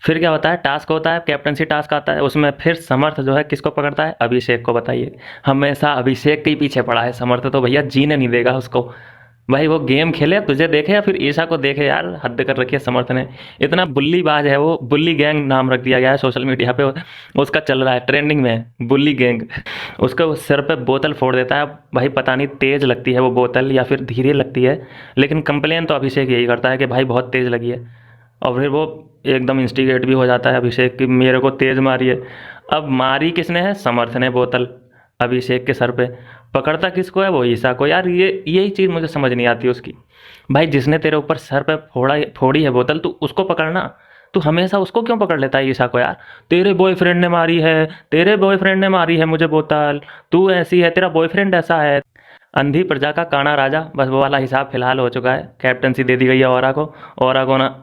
फिर क्या होता है, टास्क होता है, कैप्टनसी टास्क आता है, उसमें फिर समर्थ जो है किसको पकड़ता है, अभिषेक को। बताइए, हमेशा अभिषेक के ही पीछे पड़ा है समर्थ, तो भैया जीने नहीं देगा उसको। भाई वो गेम खेले, तुझे देखे या फिर ईशा को देखे, यार हद कर रखी है समर्थ ने। इतना बुल्ली बाज है वो, बुल्ली गैंग नाम रख दिया गया है सोशल मीडिया पे। उसका चल रहा है, ट्रेंडिंग में है बुल्ली गैंग। उसका वो सिर पे बोतल फोड़ देता है। भाई पता नहीं तेज लगती है वो बोतल या फिर धीरे लगती है, लेकिन कंप्लेन तो अभिषेक यही करता है कि भाई बहुत तेज लगी है। और फिर वो एकदम इंस्टिगेट भी हो जाता है अभिषेक कि मेरे को तेज मारी है। अब मारी किसने है, समर्थ ने बोतल अभिषेक के सर पे। पकड़ता किसको है, वो ईशा को। यार ये यही चीज़ मुझे समझ नहीं आती उसकी। भाई जिसने तेरे ऊपर सर पे फोड़ी है बोतल, तू उसको पकड़ना। तू हमेशा उसको क्यों पकड़ लेता है, ईशा को? यार तेरे बॉयफ्रेंड ने मारी है, तेरे बॉयफ्रेंड ने मारी है मुझे बोतल, तू ऐसी है, तेरा बॉयफ्रेंड ऐसा है। अंधी प्रजा का काना राजा, बस वो वाला हिसाब फिलहाल हो चुका है। कैप्टनसी दे दी गई है ओरा को। ओरा को ना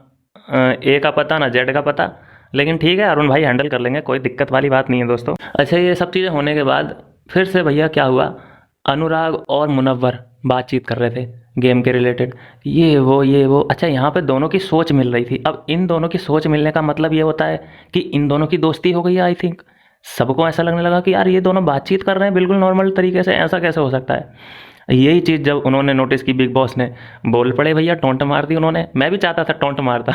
ए का पता ना जेड का पता, लेकिन ठीक है, अरुण भाई हैंडल कर लेंगे, कोई दिक्कत वाली बात नहीं है दोस्तों। अच्छा, ये सब चीज़ें होने के बाद फिर से भैया क्या हुआ, अनुराग और मुनव्वर बातचीत कर रहे थे गेम के रिलेटेड, ये वो। अच्छा, यहाँ पे दोनों की सोच मिल रही थी। अब इन दोनों की सोच मिलने का मतलब ये होता है कि इन दोनों की दोस्ती हो गई है। आई थिंक सबको ऐसा लगने लगा कि यार ये दोनों बातचीत कर रहे हैं बिल्कुल नॉर्मल तरीके से, ऐसा कैसे हो सकता है। यही चीज़ जब उन्होंने नोटिस की, बिग बॉस ने बोल पड़े भैया, टोंट मार दी उन्होंने। मैं भी चाहता था टोंट मारता।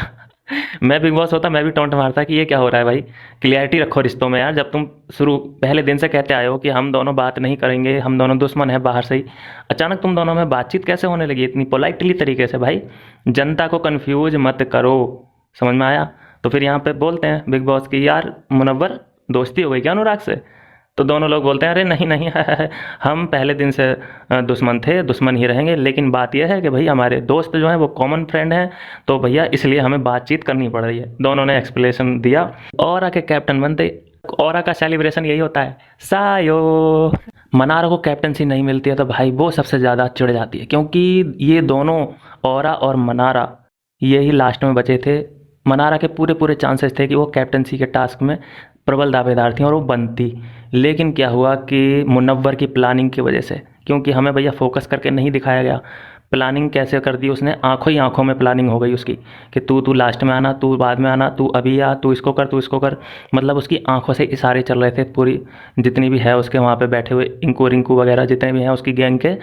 मैं बिग बॉस होता, मैं भी टोंट मारता कि ये क्या हो रहा है भाई। क्लियरिटी रखो रिश्तों में यार। जब तुम शुरू पहले दिन से कहते आए हो कि हम दोनों बात नहीं करेंगे, हम दोनों दुश्मन हैं बाहर से ही, अचानक तुम दोनों में बातचीत कैसे होने लगी इतनी पोलाइटली तरीके से? भाई जनता को कंफ्यूज मत करो, समझ में आया? तो फिर यहाँ पे बोलते हैं बिग बॉस की, यार मुनव्वर दोस्ती हो गई क्या अनुराग से? तो दोनों लोग बोलते हैं अरे नहीं नहीं, हम पहले दिन से दुश्मन थे, दुश्मन ही रहेंगे, लेकिन बात यह है कि भाई हमारे दोस्त जो हैं वो कॉमन फ्रेंड हैं, तो भैया इसलिए हमें बातचीत करनी पड़ रही है। दोनों ने एक्सप्लेनेशन दिया। और आके कैप्टन बनते, और का सेलिब्रेशन यही होता है, सायो। मनारा को कैप्टनसी नहीं मिलती है तो भाई वो सबसे ज़्यादा चिढ़ जाती है, क्योंकि ये दोनों, औरा और मनारा, यही लास्ट में बचे थे। मनारा के पूरे पूरे चांसेस थे कि वो कैप्टनसी के टास्क में प्रबल दावेदार थी और वो बनती। लेकिन क्या हुआ कि मुनव्वर की प्लानिंग की वजह से, क्योंकि हमें भैया फोकस करके नहीं दिखाया गया, प्लानिंग कैसे कर दी उसने, आंखों ही आंखों में प्लानिंग हो गई उसकी कि तू लास्ट में आना, तू बाद में आना, तू अभी आ, तू इसको कर, तू इसको कर। मतलब उसकी आंखों से इशारे चल रहे थे पूरी, जितनी भी है उसके वहाँ पे बैठे हुए इंकू रिंकू वगैरह जितने भी हैं उसकी गैंग के।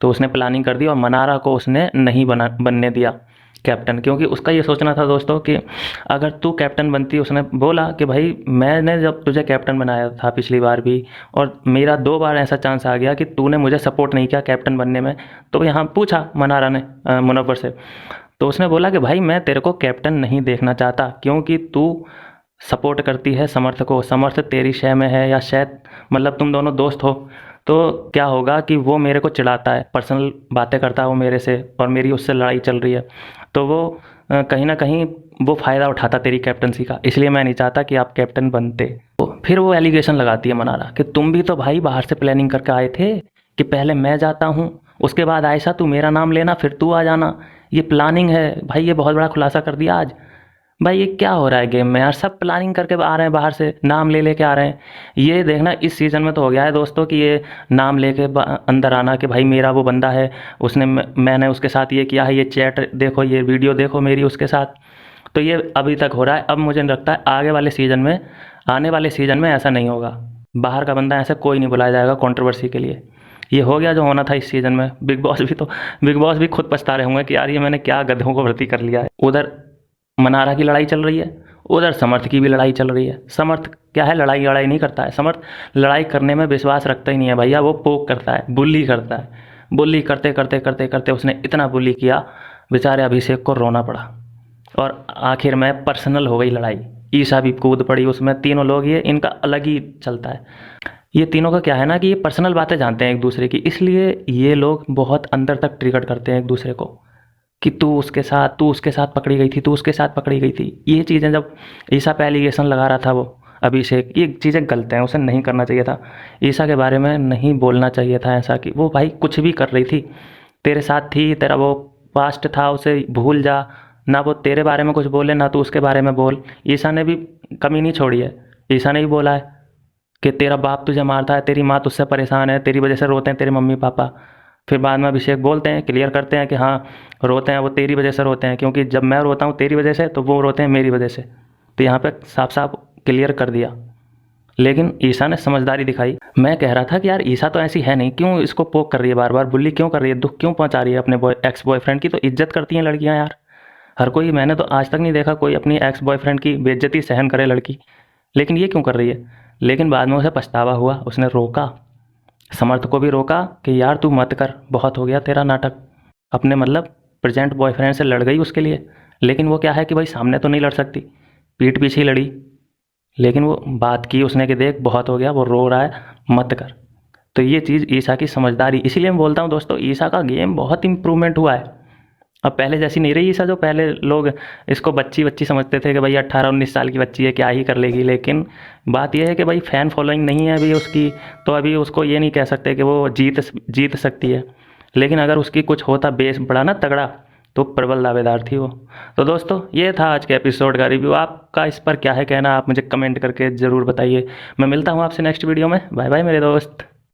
तो उसने प्लानिंग कर दी और मनारा को उसने नहीं बनने दिया कैप्टन, क्योंकि उसका ये सोचना था दोस्तों कि अगर तू कैप्टन बनती, उसने बोला कि भाई मैंने जब तुझे कैप्टन बनाया था पिछली बार भी, और मेरा 2 बार ऐसा चांस आ गया कि तूने मुझे सपोर्ट नहीं किया कैप्टन बनने में। तो यहाँ पूछा मनारा ने मुनव्वर से, तो उसने बोला कि भाई मैं तेरे को कैप्टन नहीं देखना चाहता, क्योंकि तू सपोर्ट करती है समर्थ को, समर्थ तेरी शय में है, या शायद मतलब तुम दोनों दोस्त हो, तो क्या होगा कि वो मेरे को चिढ़ाता है, पर्सनल बातें करता है वो मेरे से, और मेरी उससे लड़ाई चल रही है, तो वो कहीं ना कहीं वो फ़ायदा उठाता तेरी कैप्टनसी का, इसलिए मैं नहीं चाहता कि आप कैप्टन बनते। तो फिर वो एलिगेशन लगाती है मनारा कि तुम भी तो भाई बाहर से प्लानिंग करके आए थे कि पहले मैं जाता हूँ, उसके बाद आयशा तू मेरा नाम लेना, फिर तू आ जाना, ये प्लानिंग है भाई। ये बहुत बड़ा खुलासा कर दिया आज। भाई ये क्या हो रहा है गेम में यार, सब प्लानिंग करके आ रहे हैं, बाहर से नाम ले लेके आ रहे हैं। ये देखना इस सीज़न में तो हो गया है दोस्तों कि ये नाम लेके अंदर आना कि भाई मेरा वो बंदा है, उसने मैंने उसके साथ ये किया है, ये चैट देखो, ये वीडियो देखो मेरी उसके साथ। तो ये अभी तक हो रहा है। अब मुझे नहीं लगता है आगे वाले सीज़न में, आने वाले सीज़न में ऐसा नहीं होगा। बाहर का बंदा ऐसा कोई नहीं बुलाया जाएगा कंट्रोवर्सी के लिए। ये हो गया जो होना था इस सीज़न में। बिग बॉस भी खुद पछता रहे होंगे कि यार ये मैंने क्या गधों को भर्ती कर लिया है। उधर मनारा की लड़ाई चल रही है, उधर समर्थ की भी लड़ाई चल रही है। समर्थ क्या है, लड़ाई लड़ाई नहीं करता है समर्थ, लड़ाई करने में विश्वास रखता ही नहीं है भैया, वो पोक करता है, बुल्ली करता है। बुल्ली करते करते करते करते उसने इतना बुल्ली किया, बेचारे अभिषेक को रोना पड़ा, और आखिर में पर्सनल हो गई लड़ाई। ईशा भी कूद पड़ी उसमें। तीनों लोग, ये इनका अलग ही चलता है। ये तीनों का क्या है ना कि ये पर्सनल बातें जानते हैं एक दूसरे की, इसलिए ये लोग बहुत अंदर तक ट्रिगर करते हैं एक दूसरे को कि तू उसके साथ पकड़ी गई थी, तू उसके साथ पकड़ी गई थी। ये चीज़ें जब ईशा पे एलिगेशन लगा रहा था वो अभिषेक, ये चीज़ें गलत हैं, उसे नहीं करना चाहिए था। ईशा के बारे में नहीं बोलना चाहिए था ऐसा कि वो भाई कुछ भी कर रही थी, तेरे साथ थी, तेरा वो पास्ट था उसे भूल जा। ना वो तेरे बारे में कुछ बोले, ना तू उसके बारे में बोल। ईशा ने भी कमी नहीं छोड़ी है। ईशा ने भी बोला है कि तेरा बाप तुझे मारता है, तेरी माँ तुझसे परेशान है, तेरी वजह से रोते हैं तेरे मम्मी पापा। फिर बाद में अभिषेक बोलते हैं, क्लियर करते हैं कि हाँ रोते हैं वो तेरी वजह से रोते हैं, क्योंकि जब मैं रोता हूँ तेरी वजह से तो वो रोते हैं मेरी वजह से। तो यहाँ पे साफ साफ क्लियर कर दिया। लेकिन ईशा ने समझदारी दिखाई। मैं कह रहा था कि यार ईशा तो ऐसी है नहीं, क्यों इसको पोक कर रही है, बार बार बुल्ली क्यों कर रही है, दुख क्यों पहुंचा रही है अपने एक्स बॉयफ्रेंड की। तो इज्जत करती हैं लड़कियां यार, हर कोई, मैंने तो आज तक नहीं देखा कोई अपनी एक्स बॉयफ्रेंड की बेइज्जती सहन करे लड़की, लेकिन ये क्यों कर रही है। लेकिन बाद में उसे पछतावा हुआ, उसने रोका, समर्थ को भी रोका कि यार तू मत कर, बहुत हो गया तेरा नाटक। अपने मतलब प्रेजेंट बॉयफ्रेंड से लड़ गई उसके लिए, लेकिन वो क्या है कि भाई सामने तो नहीं लड़ सकती, पीठ पीछे ही लड़ी। लेकिन वो बात की उसने कि देख बहुत हो गया, वो रो रहा है, मत कर। तो ये चीज़ ईशा की समझदारी, इसीलिए मैं बोलता हूँ दोस्तों, ईशा का गेम बहुत इम्प्रूवमेंट हुआ है। अब पहले जैसी नहीं रही ईशा, जो पहले लोग इसको बच्ची बच्ची समझते थे कि भाई 18-19 साल की बच्ची है, क्या ही कर लेगी। लेकिन बात यह है कि भाई फ़ैन फॉलोइंग नहीं है अभी उसकी, तो अभी उसको ये नहीं कह सकते कि वो जीत सकती है। लेकिन अगर उसकी कुछ होता बेस बड़ा ना तगड़ा, तो प्रबल दावेदार थी वो। तो दोस्तों ये था आज के एपिसोड का रिव्यू, आपका इस पर क्या है कहना, आप मुझे कमेंट करके ज़रूर बताइए। मैं मिलता हूँ आपसे नेक्स्ट वीडियो में, बाय बाय मेरे दोस्त।